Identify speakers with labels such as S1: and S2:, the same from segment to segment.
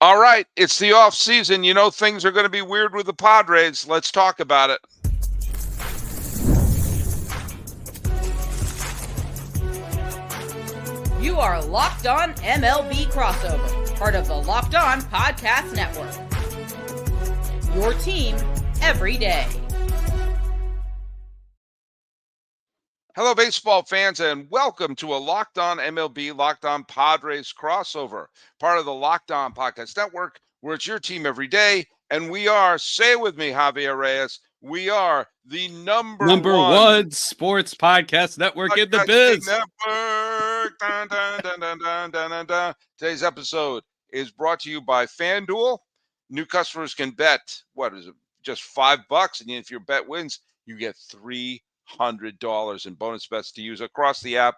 S1: All right, it's the off season. You know things are going to be weird with the Padres. Let's talk about it.
S2: You are Locked On MLB Crossover, part of the Locked On Podcast Network. Your team every day.
S1: Hello, baseball fans, and welcome to a Locked On MLB, Locked On Padres crossover, part of the Locked On Podcast Network, where it's your team every day. And we are, say it with me, Javier Reyes, we are the number
S3: one sports podcast network in the biz.
S1: Network. Dun, dun, dun, dun, dun, dun, dun, dun. Today's episode is brought to you by FanDuel. New customers can bet, what is it, just $5, and if your bet wins, you get $300 in bonus bets to use across the app.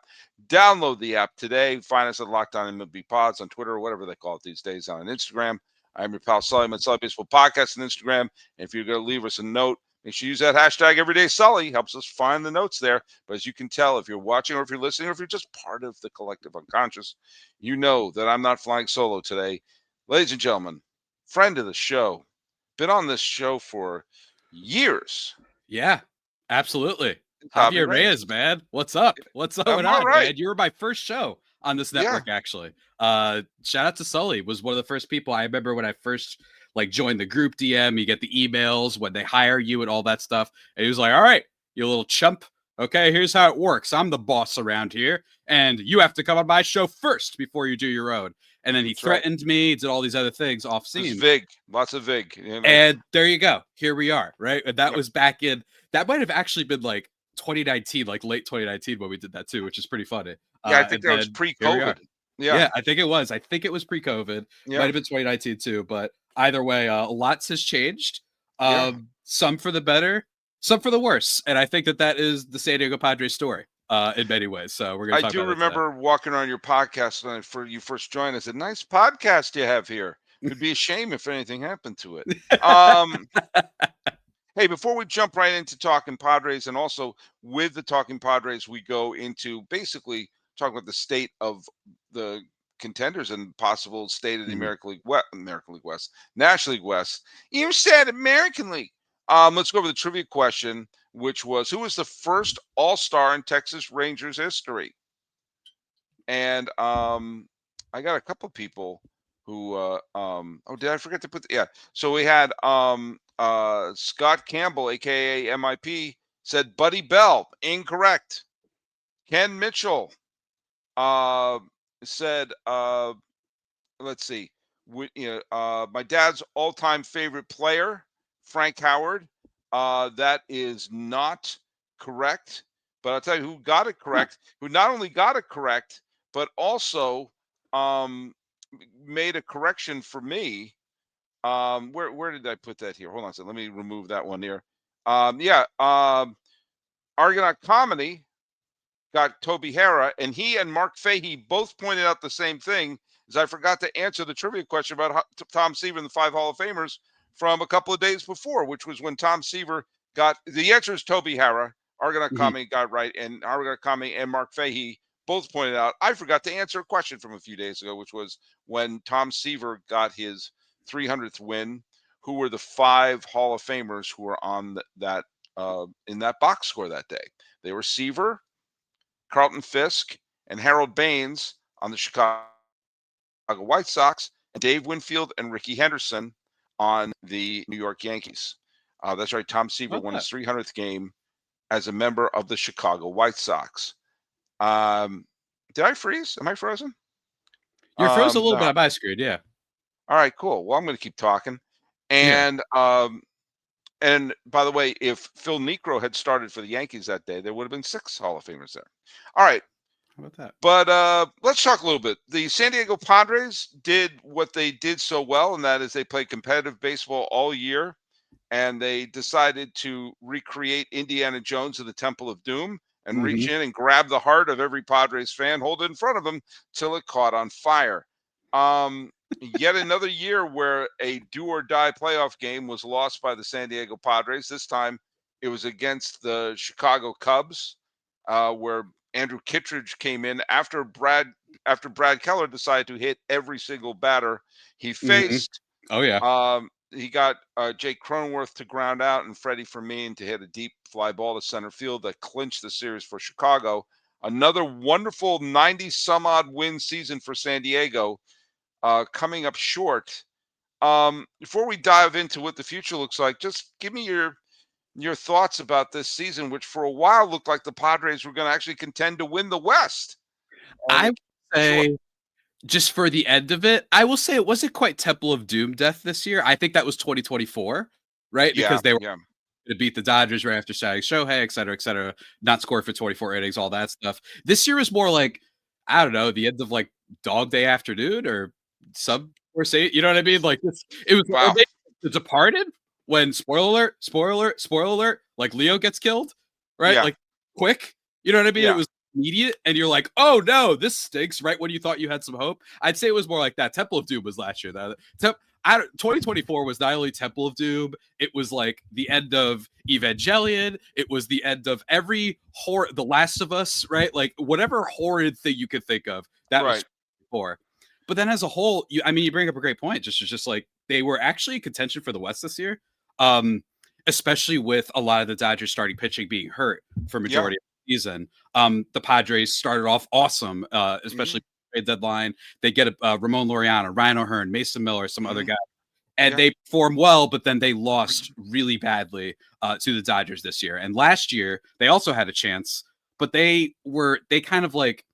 S1: Download the app today. Find us at Locked On MLB Pods on Twitter or whatever they call it these days, on Instagram. I'm your pal Sully, Sully Baseball Podcast on Instagram. And if you're going to leave us a note, make sure you use that hashtag EverydaySully. Helps us find the notes there. But as you can tell, if you're watching or if you're listening or if you're just part of the collective unconscious, you know that I'm not flying solo today. Ladies and gentlemen, friend of the show, been on this show for years.
S3: Yeah, absolutely. Javier Reyes, man. What's up? What's going on, man? You were my first show on this network, actually. Shout out to Sully. Was one of the first people. I remember when I first joined the group DM, you get the emails when they hire you and all that stuff. And he was like, all right, you little chump. Okay, here's how it works. I'm the boss around here, and you have to come on my show first before you do your own. And then he threatened me, did all these other things off scene.
S1: Vig, lots of Vig. You know?
S3: And there you go. Here we are, right? And that was back in, that might have actually been 2019, late 2019 when we did that too, which is pretty funny.
S1: Yeah, I think that was pre-COVID.
S3: Yeah, I think it was. I think it was pre-COVID. Yeah. Might have been 2019 too, but either way, lots has changed. Some for the better, some for the worse. And I think that is the San Diego Padres story in many ways. So we're going to talk about it.
S1: I do remember walking around your podcast when you first joined. I said, nice podcast you have here. It'd be a shame if anything happened to it. Hey, before we jump right into talking Padres, and also with the talking Padres, we go into basically talking about the state of the contenders and possible state of the National League West. You said American League. Let's go over the trivia question, which was, who was the first All-Star in Texas Rangers history? And I got a couple of people who did I forget to put so we had Scott Campbell, aka MIP, said Buddy Bell. Incorrect. Ken Mitchell said let's see, my dad's all-time favorite player, Frank Howard. That is not correct, but I'll tell you who got it correct, who not only got it correct, but also made a correction for me. Where did I put that here? Hold on a second. Let me remove that one here. Argonaut Comedy got Toby Harrah, and he and Mark Fahey both pointed out the same thing, as I forgot to answer the trivia question about Tom Seaver and the 5 Hall of Famers from a couple of days before, which was when Tom Seaver got – the answer is Toby Harrah. Argonaut Comedy got right, and Argonaut Comedy and Mark Fahey both pointed out. I forgot to answer a question from a few days ago, which was when Tom Seaver got his 300th win, who were the 5 Hall of Famers who were on that in that box score that day. They were Seaver, Carlton Fisk, and Harold Baines on the Chicago White Sox, and Dave Winfield and Ricky Henderson on the New York Yankees. That's right. Tom Seaver won his 300th game as a member of the Chicago White Sox. Did I freeze? Am I frozen?
S3: You're frozen a little bit on my screen, yeah.
S1: All right, cool. Well, I'm going to keep talking. And and by the way, if Phil Niekro had started for the Yankees that day, there would have been 6 Hall of Famers there. All right.
S3: How about that?
S1: But let's talk a little bit. The San Diego Padres did what they did so well, and that is they played competitive baseball all year, and they decided to recreate Indiana Jones in the Temple of Doom and reach in and grab the heart of every Padres fan, hold it in front of them till it caught on fire. Yet another year where a do-or-die playoff game was lost by the San Diego Padres. This time it was against the Chicago Cubs, where Andrew Kittredge came in after Brad Keller decided to hit every single batter he faced.
S3: Oh yeah.
S1: He got Jake Cronenworth to ground out and Freddie Fermin to hit a deep fly ball to center field that clinched the series for Chicago. Another wonderful 90 some odd win season for San Diego, coming up short. Before we dive into what the future looks like, just give me your thoughts about this season, which for a while looked like the Padres were going to actually contend to win the West.
S3: I would say, just for the end of it, I will say it wasn't quite Temple of Doom death this year. I think that was 2024, right?
S1: Yeah,
S3: because they were to beat the Dodgers right after starting Shohei, et cetera, not score for 24 innings, all that stuff. This year was more like, I don't know, the end of like Dog Day Afternoon or some, or say, you know what I mean? Like it was
S1: wow.
S3: The Departed, when spoiler alert, like Leo gets killed, right?
S1: Yeah.
S3: Like quick, you know what I mean?
S1: Yeah.
S3: It was immediate, and you're like, oh no, this stinks, right when you thought you had some hope. I'd say it was more like that. Temple of Doom was last year. 2024 was not only Temple of Doom, it was like the end of Evangelion, it was the end of every horror, The Last of Us, right? Like whatever horrid thing you could think of, that was before. But then as a whole, you bring up a great point. Just like they were actually in contention for the West this year, especially with a lot of the Dodgers starting pitching being hurt for majority of the season. The Padres started off awesome, especially trade deadline. They get Ramon Laureano, Ryan O'Hearn, Mason Miller, some other guy, and they perform well, but then they lost really badly to the Dodgers this year. And last year they also had a chance, but they kind of like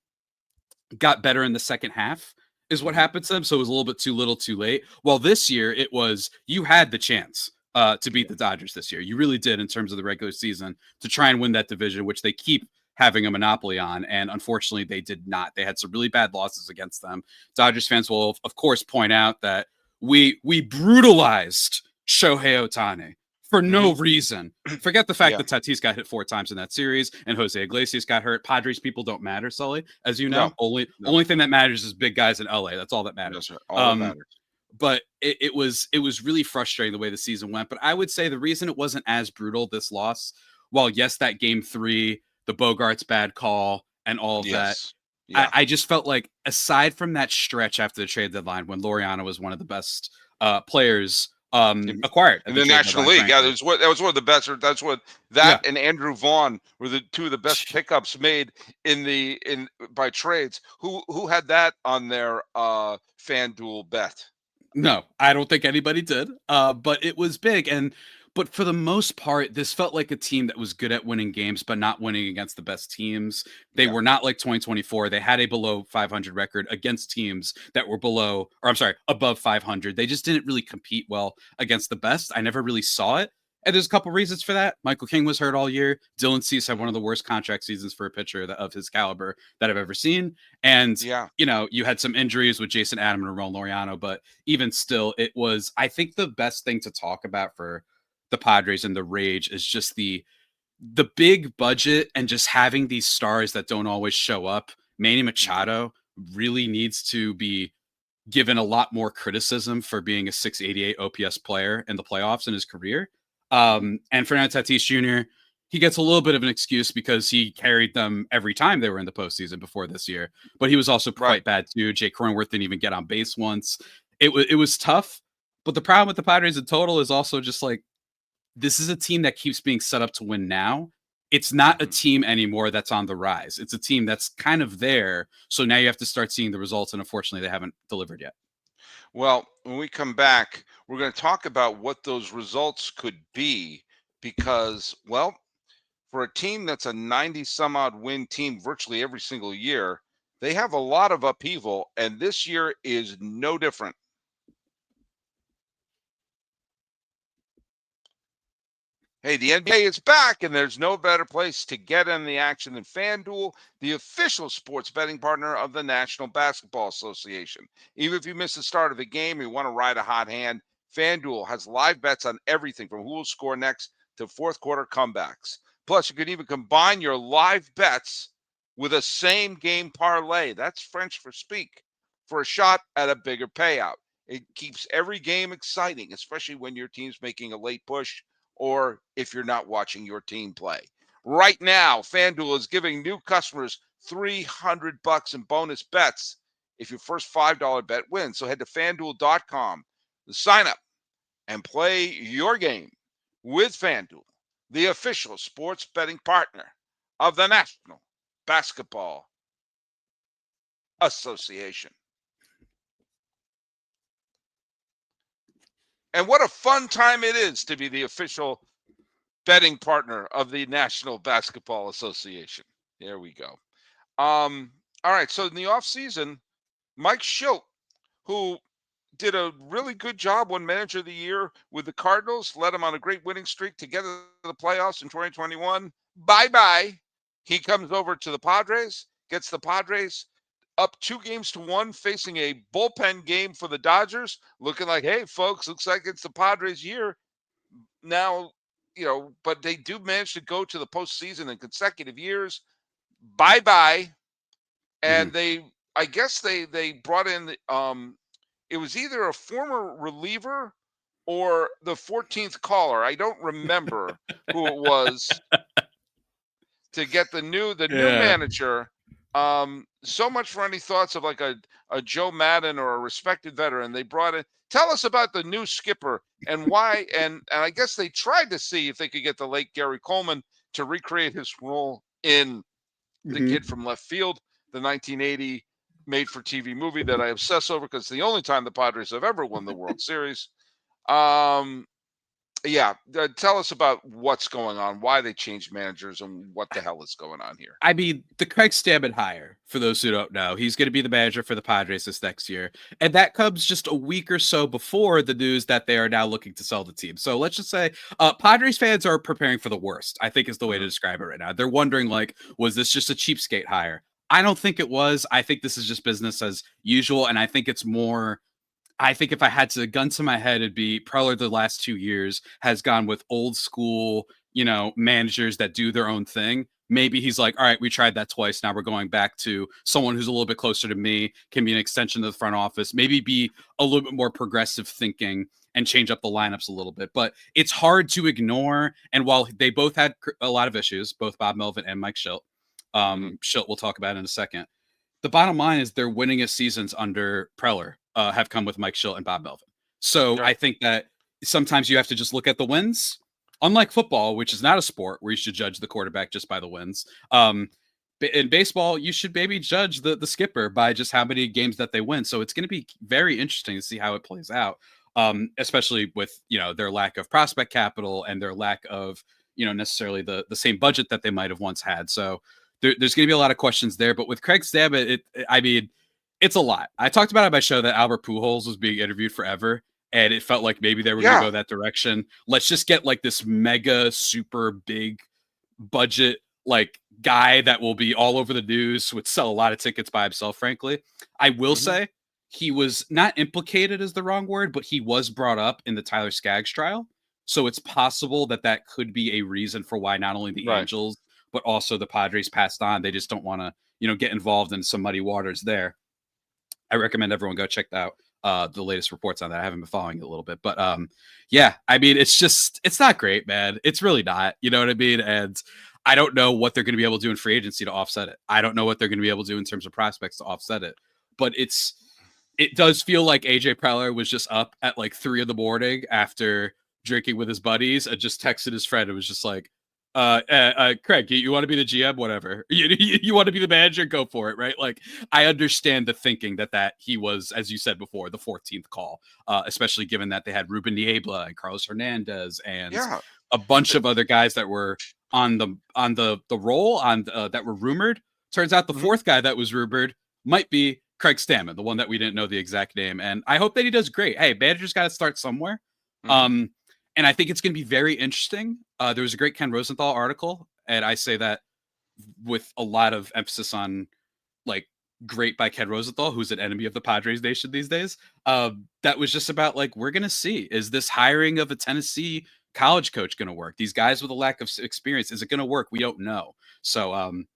S3: got better in the second half is what happened to them. So it was a little bit too little too late. Well, this year it was, you had the chance to beat the Dodgers this year. You really did, in terms of the regular season, to try and win that division, which they keep having a monopoly on. And unfortunately, they did not. They had some really bad losses against them. Dodgers fans will, of course, point out that we brutalized Shohei Ohtani for no reason. Forget the fact that Tatis got hit 4 times in that series and Jose Iglesias got hurt. Padres people don't matter, Sully, as you know. Only thing that matters is big guys in LA. That's all that matters.
S1: That's right. All that matters.
S3: But it was really frustrating the way the season went. But I would say the reason it wasn't as brutal, this loss, while yes, that game 3, the Bogarts bad call and all of that, I just felt like, aside from that stretch after the trade deadline when Laureano was one of the best players acquired
S1: in the National League, that was one of the best. That's what and Andrew Vaughn were the 2 of the best pickups made by trades. Who had that on their FanDuel bet?
S3: No, I don't think anybody did. But it was big, but for the most part, this felt like a team that was good at winning games, but not winning against the best teams. They were not like 2024. They had a below 500 record against teams that were above 500. They just didn't really compete well against the best. I never really saw it. And there's a couple reasons for that. Michael King was hurt all year. Dylan Cease had one of the worst contract seasons for a pitcher of his caliber that I've ever seen. And, you had some injuries with Jason Adam and Ramon Laureano, but even still, it was, I think, the best thing to talk about for the Padres and the rage is just the big budget and just having these stars that don't always show up. Manny Machado really needs to be given a lot more criticism for being a 688 OPS player in the playoffs in his career. And Fernando Tatis Jr., he gets a little bit of an excuse because he carried them every time they were in the postseason before this year, but he was also quite bad too. Jake Cronenworth didn't even get on base once. It was tough, but the problem with the Padres in total is also just like, this is a team that keeps being set up to win now. It's not a team anymore that's on the rise. It's a team that's kind of there. So now you have to start seeing the results, and unfortunately they haven't delivered yet.
S1: Well, when we come back, we're going to talk about what those results could be, because, well, for a team that's a 90 some odd win team virtually every single year, they have a lot of upheaval, and this year is no different. Hey, the NBA is back, and there's no better place to get in the action than FanDuel, the official sports betting partner of the National Basketball Association. Even if you miss the start of the game and you want to ride a hot hand, FanDuel has live bets on everything from who will score next to fourth quarter comebacks. Plus, you can even combine your live bets with a same-game parlay. That's French for speak, for a shot at a bigger payout. It keeps every game exciting, especially when your team's making a late push, or if you're not watching your team play. Right now, FanDuel is giving new customers $300 in bonus bets if your first $5 bet wins. So head to FanDuel.com to sign up and play your game with FanDuel, the official sports betting partner of the National Basketball Association. And what a fun time it is to be the official betting partner of the National Basketball Association. There we go. All right, so in the offseason, Mike Shildt, who did a really good job, won Manager of the Year with the Cardinals, led them on a great winning streak to get to the playoffs in 2021. Bye-bye. He comes over to the Padres, gets the Padres up 2-1, facing a bullpen game for the Dodgers, looking like, hey, folks, looks like it's the Padres' year. Now, but they do manage to go to the postseason in consecutive years. Bye-bye. And I guess they brought in, it was either a former reliever or the 14th caller. I don't remember who it was to get the new manager. So much for any thoughts of like a Joe Madden or a respected veteran. They brought in. Tell us about the new skipper and why. And I guess they tried to see if they could get the late Gary Coleman to recreate his role in The Kid from Left Field, the 1980 made-for-TV movie that I obsess over because it's the only time the Padres have ever won the World Series. Tell us about what's going on, why they changed managers, and what the hell is going on here.
S3: I mean, the Craig Stammen hire, for those who don't know, he's going to be the manager for the Padres this next year. And that comes just a week or so before the news that they are now looking to sell the team. So let's just say Padres fans are preparing for the worst, I think is the way to describe it right now. They're wondering, like, was this just a cheapskate hire? I don't think it was. I think this is just business as usual. And I think it's more... I think if I had to gun to my head, it'd be Preller the last 2 years has gone with old school, managers that do their own thing. Maybe he's like, all right, we tried that twice. Now we're going back to someone who's a little bit closer to me, can be an extension of the front office, maybe be a little bit more progressive thinking and change up the lineups a little bit. But it's hard to ignore. And while they both had a lot of issues, both Bob Melvin and Mike Shildt, Shildt we'll talk about in a second. The bottom line is their winningest seasons under Preller have come with Mike Shildt and Bob Melvin. So I think that sometimes you have to just look at the wins. Unlike football, which is not a sport where you should judge the quarterback just by the wins. In baseball, you should maybe judge the skipper by just how many games that they win. So it's going to be very interesting to see how it plays out, especially with their lack of prospect capital and their lack of necessarily the same budget that they might have once had. So there's going to be a lot of questions there. But with Craig Stammen, it's a lot. I talked about it on my show that Albert Pujols was being interviewed forever, and it felt like maybe they were going to go that direction. Let's just get like this mega super big budget like guy that will be all over the news, would sell a lot of tickets by himself, frankly. I will say he was not implicated is the wrong word, but he was brought up in the Tyler Skaggs trial. So it's possible that could be a reason for why not only the Angels, but also the Padres passed on. They just don't want to, get involved in some muddy waters there. I recommend everyone go check out the latest reports on that. I haven't been following it a little bit, but it's not great, man. It's really not, you know what I mean? And I don't know what they're going to be able to do in free agency to offset it. I don't know what they're going to be able to do in terms of prospects to offset it, but it does feel like AJ Preller was just up at like 3 a.m. after drinking with his buddies and just texted his friend. It was just like, Craig, you want to be the GM, whatever, you want to be the manager, go for it. Right. Like, I understand the thinking that he was, as you said before, the 14th call, especially given that they had Ruben Niebla and Carlos Hernandez and a bunch of other guys that were on the roll that were rumored. Turns out the fourth guy that was rumored might be Craig Stammen, the one that we didn't know the exact name. And I hope that he does great. Hey, managers got to start somewhere. And I think it's going to be very interesting. There was a great Ken Rosenthal article, and I say that with a lot of emphasis on like great by Ken Rosenthal, who's an enemy of the Padres nation these days. That was just about like, we're going to see, is this hiring of a Tennessee college coach going to work? These guys with a lack of experience, is it going to work? We don't know. So I'm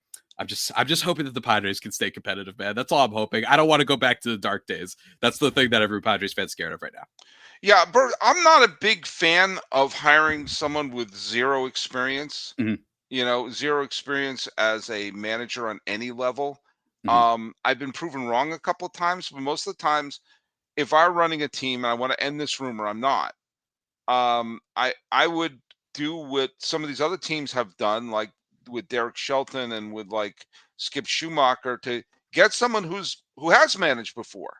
S3: just hoping that the Padres can stay competitive, man. That's all I'm hoping. I don't want to go back to the dark days. That's the thing that every Padres fan's scared of right now.
S1: Yeah, Bert, I'm not a big fan of hiring someone with zero experience. zero experience as a manager on any level.
S3: Mhm.
S1: I've been proven wrong a couple of times, but most of the times, if I'm running a team and I want to end this rumor, I'm not. I would do what some of these other teams have done, like with Derek Shelton and with like Skip Schumacher, to get someone who has managed before.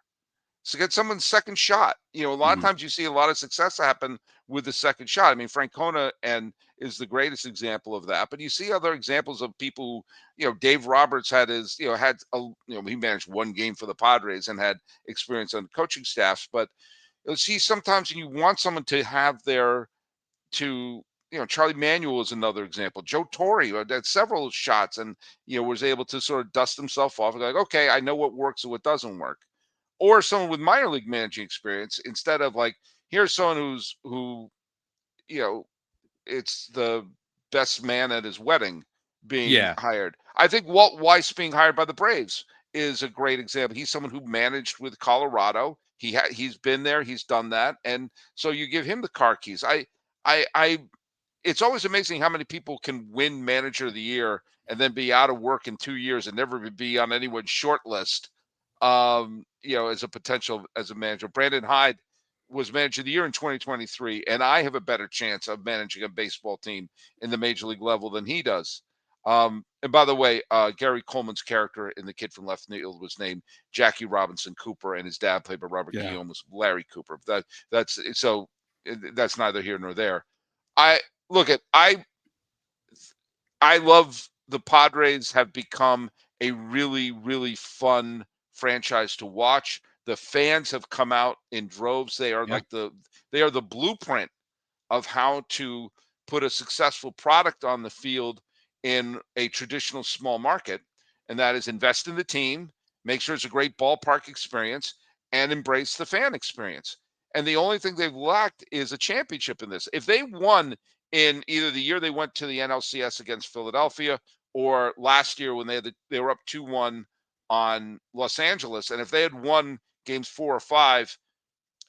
S1: So get someone's second shot. A lot of
S3: Mhm.
S1: times you see a lot of success happen with the second shot. I mean, Francona is the greatest example of that. But you see other examples of people who, Dave Roberts had he managed one game for the Padres and had experience on coaching staffs. But you'll see sometimes you want someone to have Charlie Manuel is another example. Joe Torre had several shots and was able to sort of dust himself off and go like, okay, I know what works and what doesn't work. Or someone with minor league managing experience, instead of like, here's someone who it's the best man at his wedding being
S3: Yeah.
S1: hired. I think Walt Weiss being hired by the Braves is a great example. He's someone who managed with Colorado. He's been there, he's done that, and so you give him the car keys. I It's always amazing how many people can win Manager of the Year and then be out of work in 2 years and never be on anyone's short list. As a manager. Brandon Hyde was Manager of the Year in 2023, and I have a better chance of managing a baseball team in the major league level than he does. And by the way, Gary Coleman's character in The Kid from Left Field was named Jackie Robinson Cooper, and his dad, played by Robert
S3: Yeah.
S1: Guillaume, was Larry Cooper. That's neither here nor there. I look at I love the Padres have become a really, really fun franchise to watch. The fans have come out in droves. They are
S3: Yeah.
S1: they are the blueprint of how to put a successful product on the field in a traditional small market, and that is invest in the team, make sure it's a great ballpark experience, and embrace the fan experience. And the only thing they've lacked is a championship in this. If they won in either the year they went to the NLCS against Philadelphia or last year when they were up 2-1 on Los Angeles, and if they had won games 4 or 5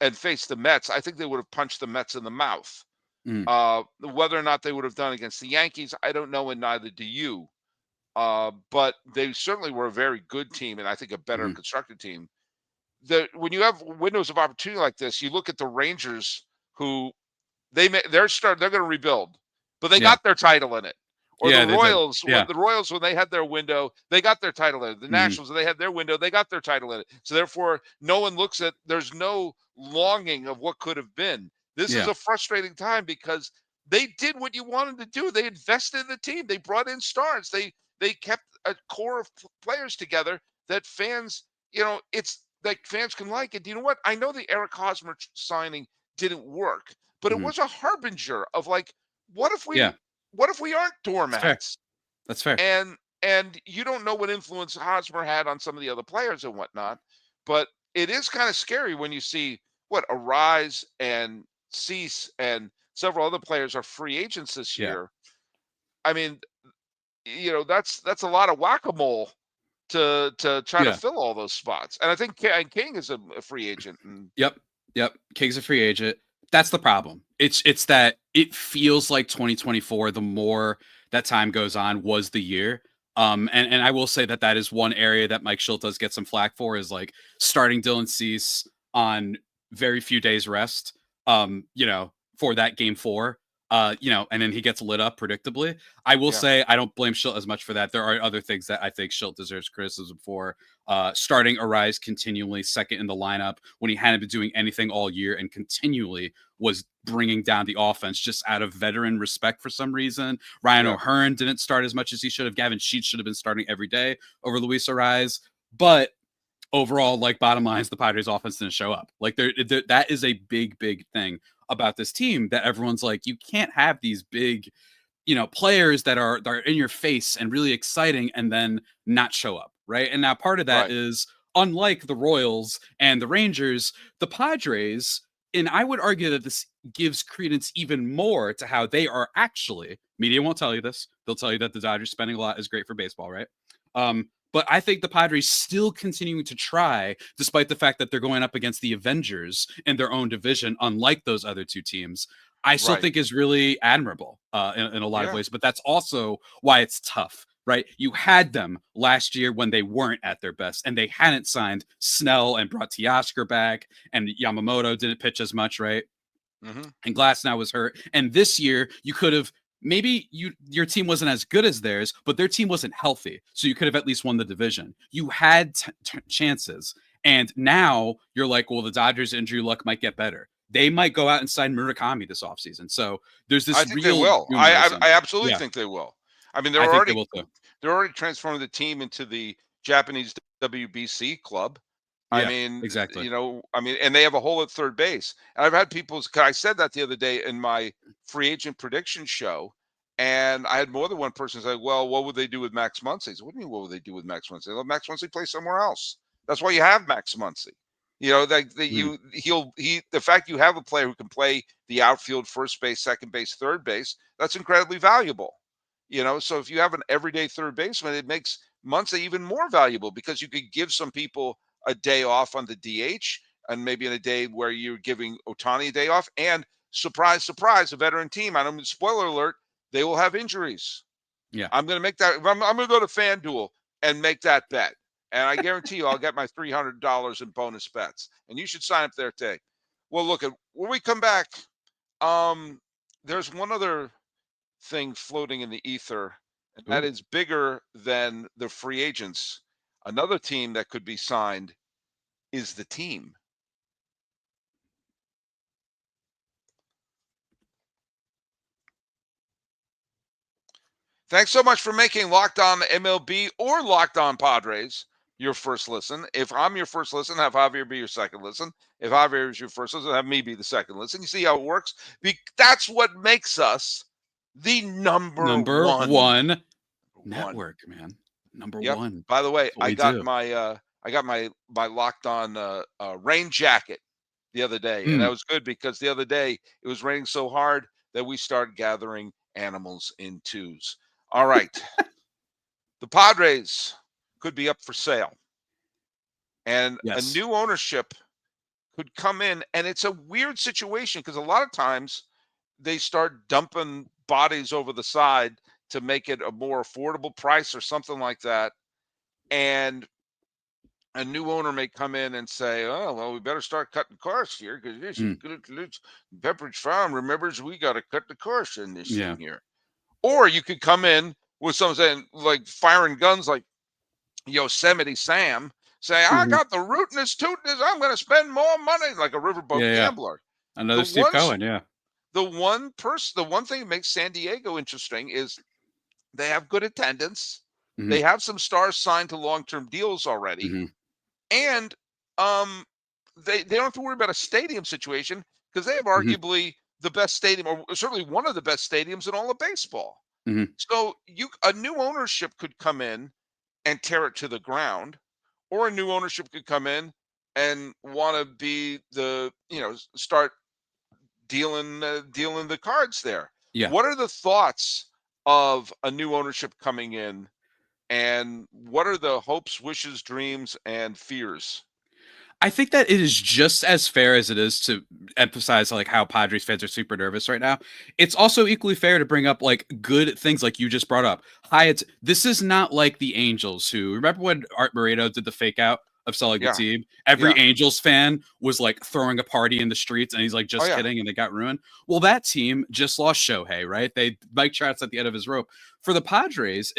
S1: and faced the Mets, I think they would have punched the Mets in the mouth.
S3: Mm.
S1: Whether or not they would have done against the Yankees, I don't know, and neither do you. But they certainly were a very good team, and I think a better constructed team. When you have windows of opportunity like this, you look at the Rangers, who they're going to rebuild, but they
S3: Yeah.
S1: got their title in it. Or
S3: Yeah,
S1: the
S3: they did.
S1: Royals,
S3: Yeah.
S1: when they had their window, they got their title in it. The Nationals, when they had their window, they got their title in it. So therefore, no one looks at. There's no longing of what could have been. This is
S3: Yeah.
S1: a frustrating time because they did what you wanted to do. They invested in the team. They brought in stars. They kept a core of players together that fans, it's like fans can like it. You know what? I know the Eric Hosmer signing didn't work, but it was a harbinger of like, what if we
S3: Yeah.
S1: aren't
S3: That's fair.
S1: doormats?
S3: That's fair.
S1: And you don't know what influence Hosmer had on some of the other players and whatnot, but it is kind of scary when you see what Arraez and Cease and several other players are free agents this
S3: Yeah.
S1: year. I mean, that's a lot of whack-a-mole to try to
S3: Yeah.
S1: fill all those spots. And I think King is a free agent. And
S3: Yep. King's a free agent. That's the problem. It's that it feels like 2024, the more that time goes on, was the year. And I will say that is one area that Mike Shildt does get some flack for, is like starting Dylan Cease on very few days rest, for that game 4. And then he gets lit up predictably. I will say I don't blame Shildt as much for that. There are other things that I think Shildt deserves criticism for. Starting Arraez continually second in the lineup when he hadn't been doing anything all year and continually was bringing down the offense just out of veteran respect for some reason. Ryan O'Hearn didn't start as much as he should have. Gavin Sheets should have been starting every day over Luis Arraez. But overall, like, bottom line is the Padres offense didn't show up. Like, that is a big, big thing about this team, that everyone's like, you can't have these big, players that are in your face and really exciting and then not show up, right? And now part of that is, unlike the Royals and the Rangers, the Padres, and I would argue that this gives credence even more to how they are actually, media won't tell you this, they'll tell you that the Dodgers spending a lot is great for baseball, right? But I think the Padres still continuing to try, despite the fact that they're going up against the Avengers in their own division, unlike those other two teams. I still think is really admirable in a lot of ways. But that's also why it's tough, right? You had them last year when they weren't at their best, and they hadn't signed Snell and brought Teoscar back, and Yamamoto didn't pitch as much, right? And Glasnow was hurt. And this year, you could have maybe your team wasn't as good as theirs, but their team wasn't healthy, so you could have at least won the division. You had chances, and now you're like, well, the Dodgers' injury luck might get better. They might go out and sign Murakami this offseason. So there's this.
S1: I think they will. I absolutely think they will. I mean, they're already transforming the team into the Japanese WBC club. I mean,
S3: exactly.
S1: And they have a hole at third base. And I've had people. I said that the other day in my free agent prediction show, and I had more than one person say, "Well, what would they do with Max Muncy?" I said, "What do you mean? What would they do with Max Muncy? Let Max Muncy play somewhere else. That's why you have Max Muncy. The fact you have a player who can play the outfield, first base, second base, third base, that's incredibly valuable. So if you have an everyday third baseman, it makes Muncy even more valuable because you could give some people a day off on the DH, and maybe in a day where you're giving Ohtani a day off. And surprise, surprise, a veteran team. I don't mean, spoiler alert, they will have injuries.
S3: Yeah,
S1: I'm going to make that. I'm going to go to FanDuel and make that bet. And I guarantee you, I'll get my $300 in bonus bets. And you should sign up there today. Well, look, when we come back, there's one other thing floating in the ether, and that is bigger than the free agents. Another team that could be signed is the team. Thanks so much for making Locked On MLB or Locked On Padres your first listen. If I'm your first listen, have Javier be your second listen. If Javier is your first listen, have me be the second listen. You see how it works? That's what makes us the number one
S3: network, man. Number one.
S1: By the way, I got my Locked On rain jacket the other day, and that was good because the other day it was raining so hard that we started gathering animals in twos. All right, the Padres could be up for sale, and a new ownership could come in, and it's a weird situation because a lot of times they start dumping bodies over the side to make it a more affordable price or something like that. And a new owner may come in and say, "Oh, well, we better start cutting costs here because this Pepperidge Farm remembers we got to cut the costs in this thing here." Or you could come in with something saying, like firing guns like Yosemite Sam, say, "I got the rootinest, tootinest, I'm going to spend more money," like a riverboat gambler.
S3: Another Steve Cohen,
S1: The one thing that makes San Diego interesting is they have good attendance. They have some stars signed to long-term deals already. And they don't have to worry about a stadium situation because they have arguably the best stadium, or certainly one of the best stadiums in all of baseball. So a new ownership could come in and tear it to the ground, or a new ownership could come in and want to be start dealing the cards there. What are the thoughts of a new ownership coming in, and what are the hopes, wishes, dreams, and fears?
S3: I think that it is just as fair as it is to emphasize like how Padres fans are super nervous right now. It's also equally fair to bring up like good things like you just brought up. This is not like the Angels, who remember when Art Moreno did the fake out of selling the team? Every Angels fan was like throwing a party in the streets, and he's like, just kidding, and they got ruined. Well, that team just lost Shohei, right? Mike Trout's at the end of his rope. For the Padres,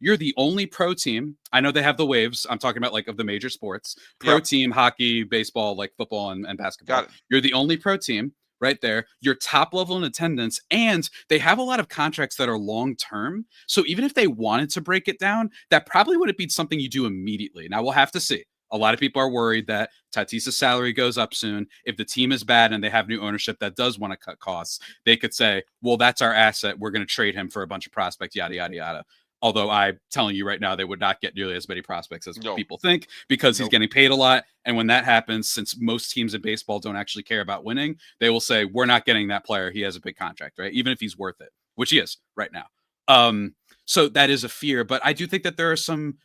S3: you're the only pro team. I know they have the waves. I'm talking about like of the major sports. Pro team, hockey, baseball, like football and basketball. You're the only pro team right there. You're top level in attendance, and they have a lot of contracts that are long term. So even if they wanted to break it down, that probably wouldn't be something you do immediately. Now we'll have to see. A lot of people are worried that Tatis's salary goes up soon. If the team is bad and they have new ownership that does want to cut costs, they could say, well, that's our asset. We're going to trade him for a bunch of prospects, yada, yada, yada. Although I'm telling you right now, they would not get nearly as many prospects as people think because he's getting paid a lot. And when that happens, since most teams in baseball don't actually care about winning, they will say, we're not getting that player. He has a big contract, right? Even if he's worth it, which he is right now. So that is a fear. But I do think that there are some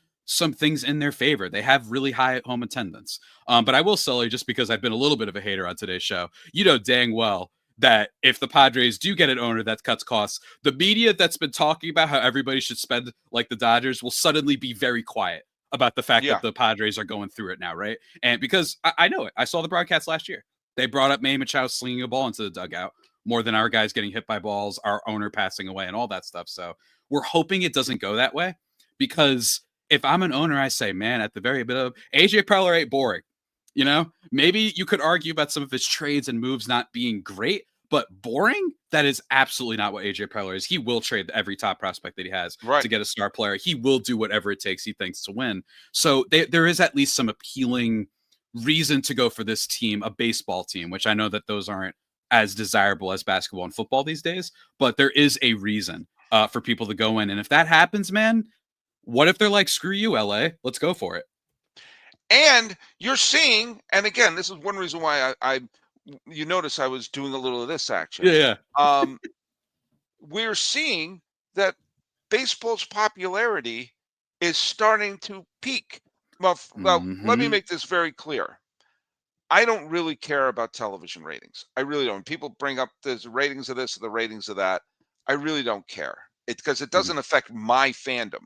S3: things in their favor. They have really high home attendance. But I will, Sully, just because I've been a little bit of a hater on today's show, you know dang well that if the Padres do get an owner that cuts costs, the media that's been talking about how everybody should spend like the Dodgers will suddenly be very quiet about the fact that the Padres are going through it now, right? And because I know it. I saw the broadcast last year. They brought up Manny Machado slinging a ball into the dugout more than our guys getting hit by balls, our owner passing away, and all that stuff. So we're hoping it doesn't go that way, because if I'm an owner, I say, man, at the very bit of AJ Preller ain't boring. You know, maybe you could argue about some of his trades and moves not being great, but boring? That is absolutely not what AJ Preller is. He will trade every top prospect that he has to get a star player. He will do whatever it takes he thinks to win. So there is at least some appealing reason to go for this team, a baseball team, which I know that those aren't as desirable as basketball and football these days, but there is a reason for people to go in. And if that happens, man, what if they're like, screw you, LA, let's go for it.
S1: And you're seeing, and again, this is one reason why you notice I was doing a little of this action.
S3: Yeah.
S1: We're seeing that baseball's popularity is starting to peak. Well, let me make this very clear. I don't really care about television ratings. I really don't. People bring up the ratings of this or the ratings of that. I really don't care. Because it doesn't affect my fandom.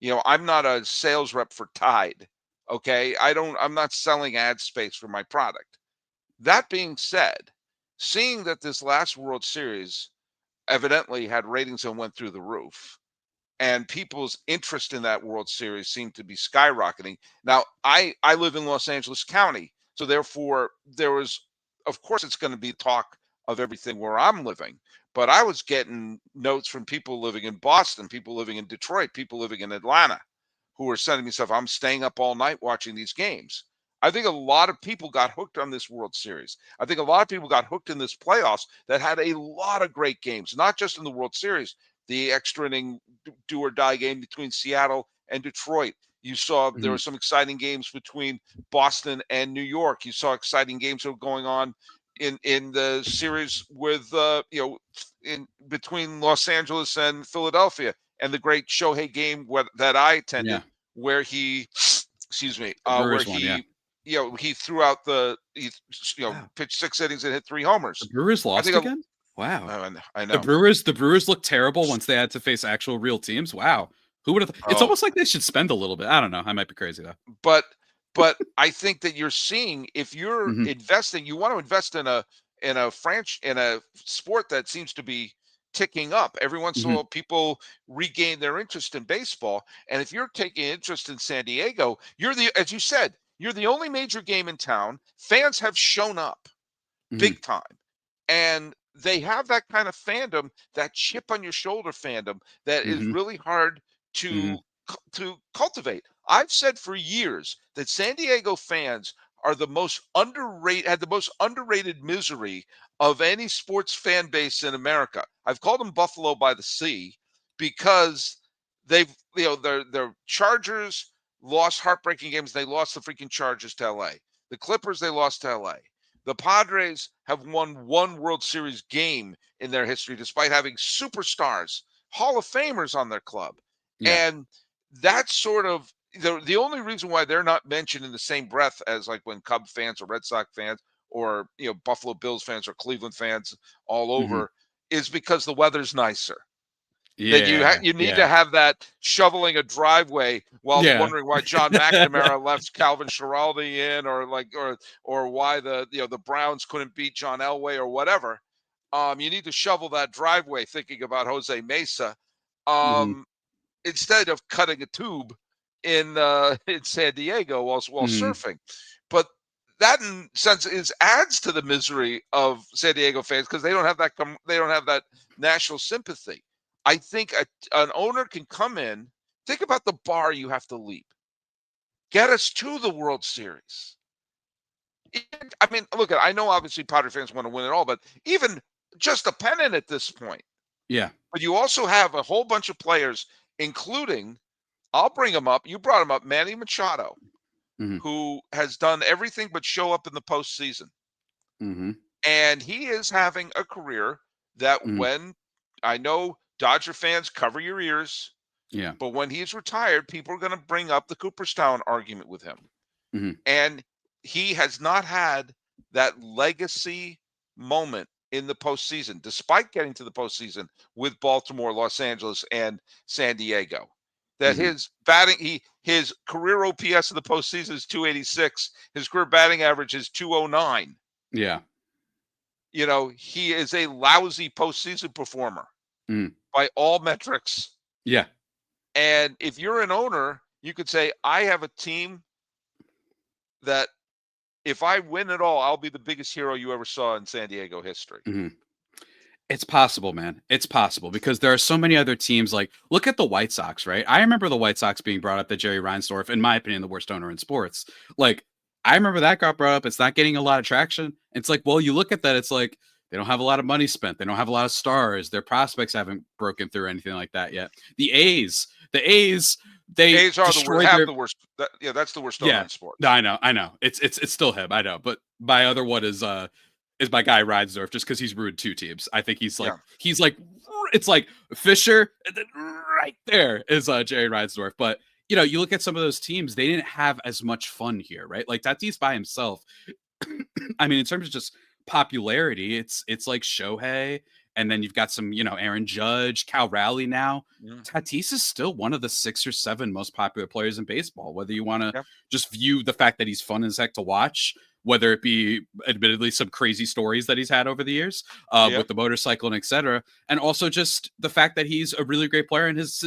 S1: You know, I'm not a sales rep for Tide. Okay. I'm not selling ad space for my product. That being said, seeing that this last World Series evidently had ratings that went through the roof, and people's interest in that World Series seemed to be skyrocketing. Now, I live in Los Angeles County, so therefore there was, of course, it's going to be talk of everything where I'm living. But I was getting notes from people living in Boston, people living in Detroit, people living in Atlanta, who were sending me stuff. I'm staying up all night watching these games. I think a lot of people got hooked on this World Series. I think a lot of people got hooked in this playoffs that had a lot of great games, not just in the World Series, the extra inning do or die game between Seattle and Detroit. You saw there were some exciting games between Boston and New York. You saw exciting games that were going on in the series with in between Los Angeles and Philadelphia, and the great Shohei game that I attended, where he, where he, he threw out pitched 6 innings and hit 3 homers.
S3: The Brewers lost again? Wow.
S1: I know.
S3: The Brewers looked terrible once they had to face actual real teams. Wow. Who would have? It's almost like they should spend a little bit. I don't know. I might be crazy though.
S1: But I think that you're seeing, if you're investing, you want to invest in a sport that seems to be ticking up. Every once in a while, people regain their interest in baseball. And if you're taking interest in San Diego, as you said, you're the only major game in town. Fans have shown up big time. And they have that kind of fandom, that chip on your shoulder fandom that is really hard to cultivate. I've said for years that San Diego fans are the most underrated, had the most underrated misery of any sports fan base in America. I've called them Buffalo by the Sea because their Chargers lost heartbreaking games. They lost the freaking Chargers to LA. The Clippers, they lost to LA. The Padres have won 1 World Series game in their history, despite having superstars, Hall of Famers on their club. Yeah. And that's sort of the only reason why they're not mentioned in the same breath as like when Cub fans or Red Sox fans or Buffalo Bills fans or Cleveland fans all over is because the weather's nicer.
S3: Yeah,
S1: you need to have that shoveling a driveway while wondering why John McNamara left Calvin Schiraldi in, or why the Browns couldn't beat John Elway or whatever. You need to shovel that driveway thinking about Jose Mesa instead of cutting a tube in San Diego while surfing. But that in sense adds to the misery of San Diego fans because they don't have that national sympathy. I think an owner can come in, think about the bar you have to leap, get us to the World Series. I mean, look, I know obviously Padre fans want to win it all, but even just a pennant at this point.
S3: Yeah.
S1: But you also have a whole bunch of players, including, I'll bring them up. You brought him up, Manny Machado, who has done everything but show up in the postseason. And he is having a career that when I know Dodger fans, cover your ears.
S3: Yeah.
S1: But when he's retired, people are going to bring up the Cooperstown argument with him. And he has not had that legacy moment in the postseason, despite getting to the postseason with Baltimore, Los Angeles, and San Diego. That his career OPS in the postseason is 286. His career batting average is 209.
S3: Yeah.
S1: He is a lousy postseason performer by all metrics.
S3: Yeah.
S1: And if you're an owner, you could say, I have a team that if I win it all, I'll be the biggest hero you ever saw in San Diego history.
S3: It's possible, man. It's possible because there are so many other teams. Like, look at the White Sox, right? I remember the White Sox being brought up that Jerry Reinsdorf, in my opinion, the worst owner in sports. Like, I remember that got brought up. It's not getting a lot of traction. It's like, well, you look at that. It's like they don't have a lot of money spent. They don't have a lot of stars. Their prospects haven't broken through anything like that yet. The A's, they
S1: A's are the worst. That's the worst owner in sports.
S3: No, I know. It's still him. I know, but my other one is my guy Reinsdorf, just because he's ruined 2 teams. I think he's like it's like Fisher, and then right there is Jerry Reinsdorf. But you look at some of those teams, they didn't have as much fun here, right? Like Tatis by himself. I mean, in terms of just popularity, it's like Shohei, and then you've got some, Aaron Judge, Cal Raleigh now. Tatis is still one of the 6 or 7 most popular players in baseball, whether you want to just view the fact that he's fun as heck to watch, whether it be admittedly some crazy stories that he's had over the years with the motorcycle and etc. And also just the fact that he's a really great player and his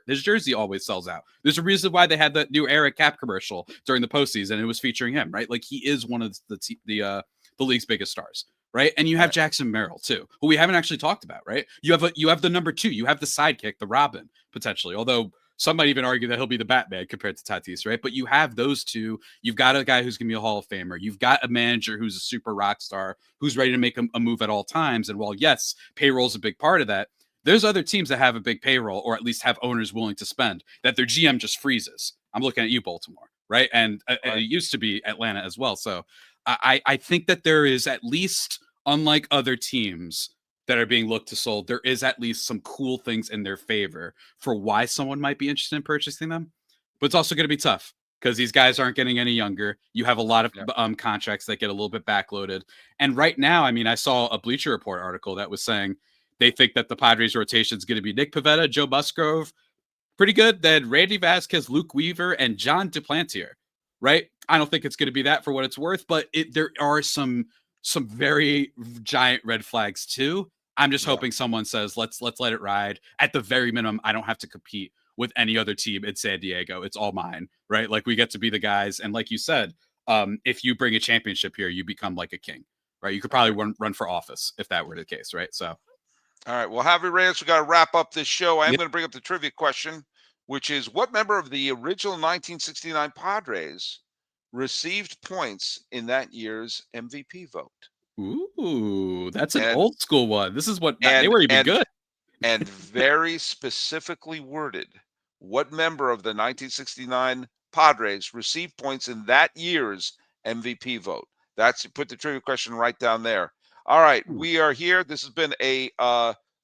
S3: jersey always sells out. There's a reason why they had that new Era Cap commercial during the postseason. It was featuring him, right? Like he is one of the league's biggest stars. Right. And you have Jackson Merrill, too, who we haven't actually talked about. Right. You have the number 2. You have the sidekick, the Robin, potentially, although some might even argue that he'll be the Batman compared to Tatis. Right. But you have those 2. You've got a guy who's going to be a Hall of Famer. You've got a manager who's a super rock star who's ready to make a move at all times. And while, yes, payroll is a big part of that, there's other teams that have a big payroll or at least have owners willing to spend that their GM just freezes. I'm looking at you, Baltimore. Right. And it used to be Atlanta as well. So I think that there is at least, unlike other teams that are being looked to sold, there is at least some cool things in their favor for why someone might be interested in purchasing them. But it's also going to be tough because these guys aren't getting any younger. You have a lot of contracts that get a little bit backloaded. And right now, I mean, I saw a Bleacher Report article that was saying they think that the Padres rotation is going to be Nick Pivetta, Joe Musgrove, pretty good. Then Randy Vasquez, Luke Weaver, and John Duplantier, right? I don't think it's going to be that for what it's worth, but there are some very giant red flags too. I'm just hoping someone says, let's let it ride. At the very minimum, I don't have to compete with any other team in San Diego. It's all mine, right? Like we get to be the guys. And like you said, if you bring a championship here, you become like a king, right? You could probably run for office if that were the case, right? So.
S1: All right. Well, Javier Reyes, we got to wrap up this show. I am going to bring up the trivia question, which is what member of the original 1969 Padres received points in that year's MVP vote?
S3: Ooh, that's an old school one. This is what they were even good.
S1: And very specifically worded, what member of the 1969 Padres received points in that year's MVP vote? Put the trivia question right down there. All right, we are here. This has been a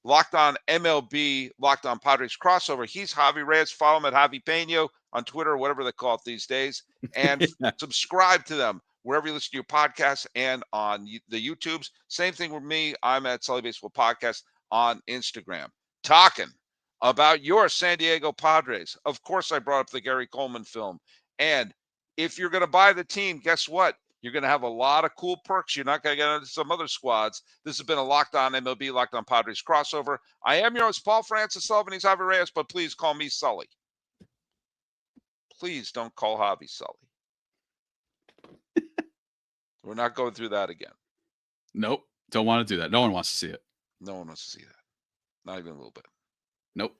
S1: Locked On MLB, Locked On Padres crossover. He's Javi Reyes. Follow him at Javi Peño on Twitter, or whatever they call it these days. And subscribe to them wherever you listen to your podcasts and on the YouTubes. Same thing with me. I'm at Sully Baseball Podcast on Instagram. Talking about your San Diego Padres. Of course, I brought up the Gary Coleman film. And if you're going to buy the team, guess what? You're going to have a lot of cool perks. You're not going to get into some other squads. This has been a Locked On MLB, Locked On Padres crossover. I am yours, Paul Francis Sullivan. He's Javi Reyes, but please call me Sully. Please don't call Javi Sully. We're not going through that again.
S3: Nope. Don't want to do that. No one wants to see it.
S1: No one wants to see that. Not even a little bit.
S3: Nope.